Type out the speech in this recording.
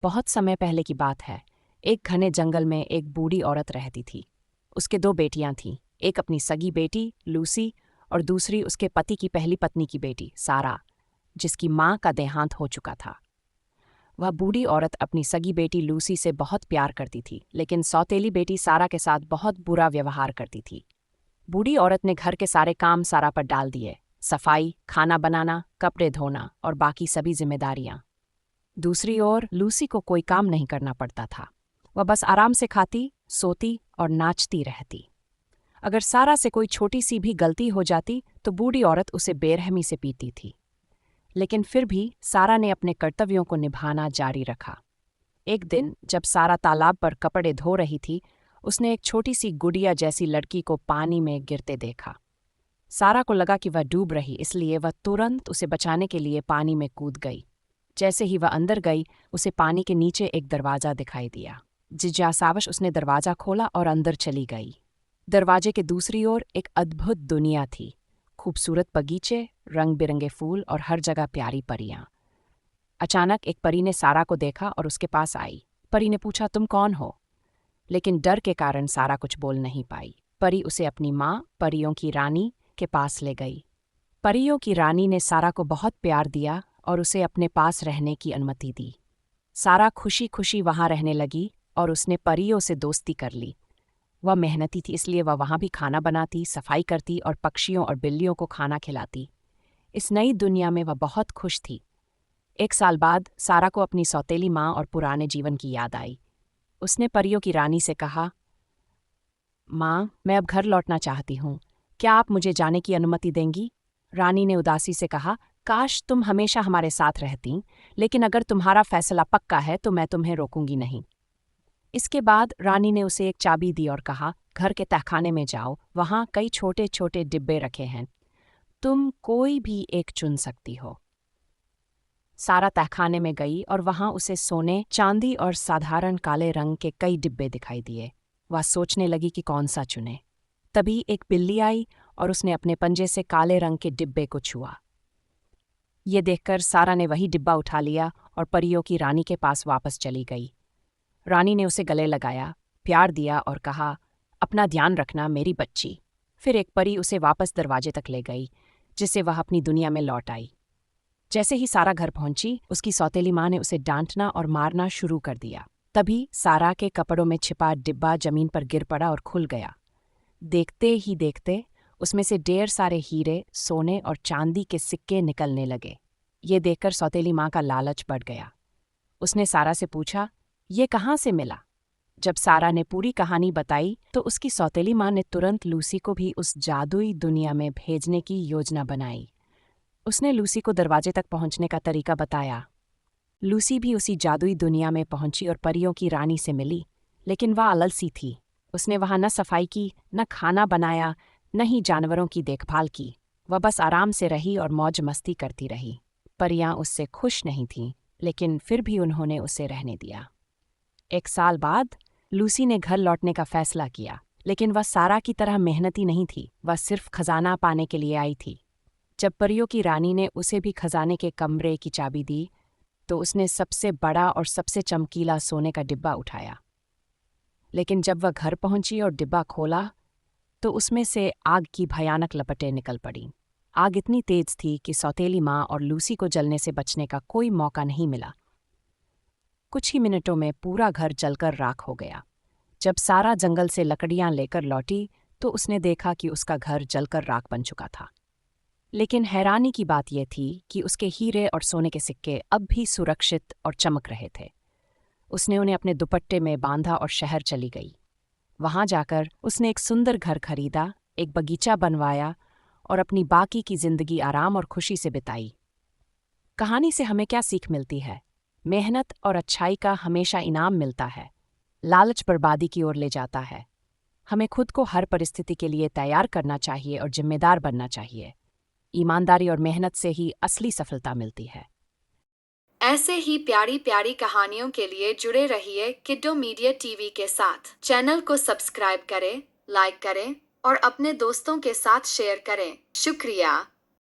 बहुत समय पहले की बात है। एक घने जंगल में एक बूढ़ी औरत रहती थी। उसके दो बेटियां थीं, एक अपनी सगी बेटी लूसी और दूसरी उसके पति की पहली पत्नी की बेटी सारा, जिसकी माँ का देहांत हो चुका था। वह बूढ़ी औरत अपनी सगी बेटी लूसी से बहुत प्यार करती थी, लेकिन सौतेली बेटी सारा के साथ बहुत बुरा व्यवहार करती थी। बूढ़ी औरत ने घर के सारे काम सारा पर डाल दिए, सफाई, खाना बनाना, कपड़े धोना और बाकी सभी जिम्मेदारियां। दूसरी ओर लूसी को कोई काम नहीं करना पड़ता था। वह बस आराम से खाती, सोती और नाचती रहती। अगर सारा से कोई छोटी सी भी गलती हो जाती तो बूढ़ी औरत उसे बेरहमी से पीटती थी। लेकिन फिर भी सारा ने अपने कर्तव्यों को निभाना जारी रखा। एक दिन जब सारा तालाब पर कपड़े धो रही थी, उसने एक छोटी सी गुड़िया जैसी लड़की को पानी में गिरते देखा। सारा को लगा कि वह डूब रही, इसलिए वह तुरंत उसे बचाने के लिए पानी में कूद गई। जैसे ही वह अंदर गई, उसे पानी के नीचे एक दरवाज़ा दिखाई दिया। जिज्ञासावश उसने दरवाज़ा खोला और अंदर चली गई। दरवाजे के दूसरी ओर एक अद्भुत दुनिया थी। खूबसूरत बगीचे, रंग बिरंगे फूल और हर जगह प्यारी परियां। अचानक एक परी ने सारा को देखा और उसके पास आई। परी ने पूछा, तुम कौन हो? लेकिन डर के कारण सारा कुछ बोल नहीं पाई। परी उसे अपनी माँ, परियों की रानी, के पास ले गई। परियों की रानी ने सारा को बहुत प्यार दिया और उसे अपने पास रहने की अनुमति दी। सारा खुशी खुशी वहां रहने लगी और उसने परियों से दोस्ती कर ली। वह मेहनती थी, इसलिए वह वहां भी खाना बनाती, सफाई करती और पक्षियों और बिल्लियों को खाना खिलाती। इस नई दुनिया में वह बहुत खुश थी। एक साल बाद सारा को अपनी सौतेली माँ और पुराने जीवन की याद आई। उसने परियों की रानी से कहा, माँ, मैं अब घर लौटना चाहती हूँ। क्या आप मुझे जाने की अनुमति देंगी? रानी ने उदासी से कहा, काश तुम हमेशा हमारे साथ रहती, लेकिन अगर तुम्हारा फैसला पक्का है तो मैं तुम्हें रोकूंगी नहीं। इसके बाद रानी ने उसे एक चाबी दी और कहा, घर के तहखाने में जाओ, वहां कई छोटे छोटे डिब्बे रखे हैं, तुम कोई भी एक चुन सकती हो। सारा तहखाने में गई और वहां उसे सोने, चांदी और साधारण काले रंग के कई डिब्बे दिखाई दिए। वह सोचने लगी कि कौन सा चुने। तभी एक बिल्ली आई और उसने अपने पंजे से काले रंग के डिब्बे को छुआ। ये देखकर सारा ने वही डिब्बा उठा लिया और परियों की रानी के पास वापस चली गई। रानी ने उसे गले लगाया, प्यार दिया और कहा, अपना ध्यान रखना मेरी बच्ची। फिर एक परी उसे वापस दरवाजे तक ले गई, जिससे वह अपनी दुनिया में लौट आई। जैसे ही सारा घर पहुंची, उसकी सौतेली माँ ने उसे डांटना और मारना शुरू कर दिया। तभी सारा के कपड़ों में छिपा डिब्बा जमीन पर गिर पड़ा और खुल गया। देखते ही देखते उसमें से ढेर सारे हीरे, सोने और चांदी के सिक्के निकलने लगे। ये देखकर सौतेली माँ का लालच बढ़ गया। उसने सारा से पूछा, ये कहाँ से मिला? जब सारा ने पूरी कहानी बताई तो उसकी सौतेली माँ ने तुरंत लूसी को भी उस जादुई दुनिया में भेजने की योजना बनाई। उसने लूसी को दरवाजे तक पहुंचने का तरीका बताया। लूसी भी उसी जादुई दुनिया में पहुंची और परियों की रानी से मिली, लेकिन वह आलसी थी। उसने वहां न सफाई की, न खाना बनाया, न ही जानवरों की देखभाल की। वह बस आराम से रही और मौज मस्ती करती रही। परियां उससे खुश नहीं थीं, लेकिन फिर भी उन्होंने उसे रहने दिया। एक साल बाद लूसी ने घर लौटने का फैसला किया, लेकिन वह सारा की तरह मेहनती नहीं थी। वह सिर्फ खजाना पाने के लिए आई थी। जब परियों की रानी ने उसे भी खजाने के कमरे की चाबी दी, तो उसने सबसे बड़ा और सबसे चमकीला सोने का डिब्बा उठाया। लेकिन जब वह घर पहुंची और डिब्बा खोला, तो उसमें से आग की भयानक लपटें निकल पड़ीं। आग इतनी तेज थी कि सौतेली माँ और लूसी को जलने से बचने का कोई मौका नहीं मिला। कुछ ही मिनटों में पूरा घर जलकर राख हो गया। जब सारा जंगल से लकड़ियां लेकर लौटी, तो उसने देखा कि उसका घर जलकर राख बन चुका था। लेकिन हैरानी की बात यह थी कि उसके हीरे और सोने के सिक्के अब भी सुरक्षित और चमक रहे थे। उसने उन्हें अपने दुपट्टे में बांधा और शहर चली गई। वहां जाकर उसने एक सुंदर घर खरीदा, एक बगीचा बनवाया और अपनी बाकी की जिंदगी आराम और खुशी से बिताई। कहानी से हमें क्या सीख मिलती है? मेहनत और अच्छाई का हमेशा इनाम मिलता है। लालच बर्बादी की ओर ले जाता है। हमें खुद को हर परिस्थिति के लिए तैयार करना चाहिए और जिम्मेदार बनना चाहिए। ईमानदारी और मेहनत से ही असली सफलता मिलती है। ऐसे ही प्यारी प्यारी कहानियों के लिए जुड़े रहिए किड्डो मीडिया टीवी के साथ। चैनल को सब्सक्राइब करें, लाइक करें और अपने दोस्तों के साथ शेयर करें। शुक्रिया।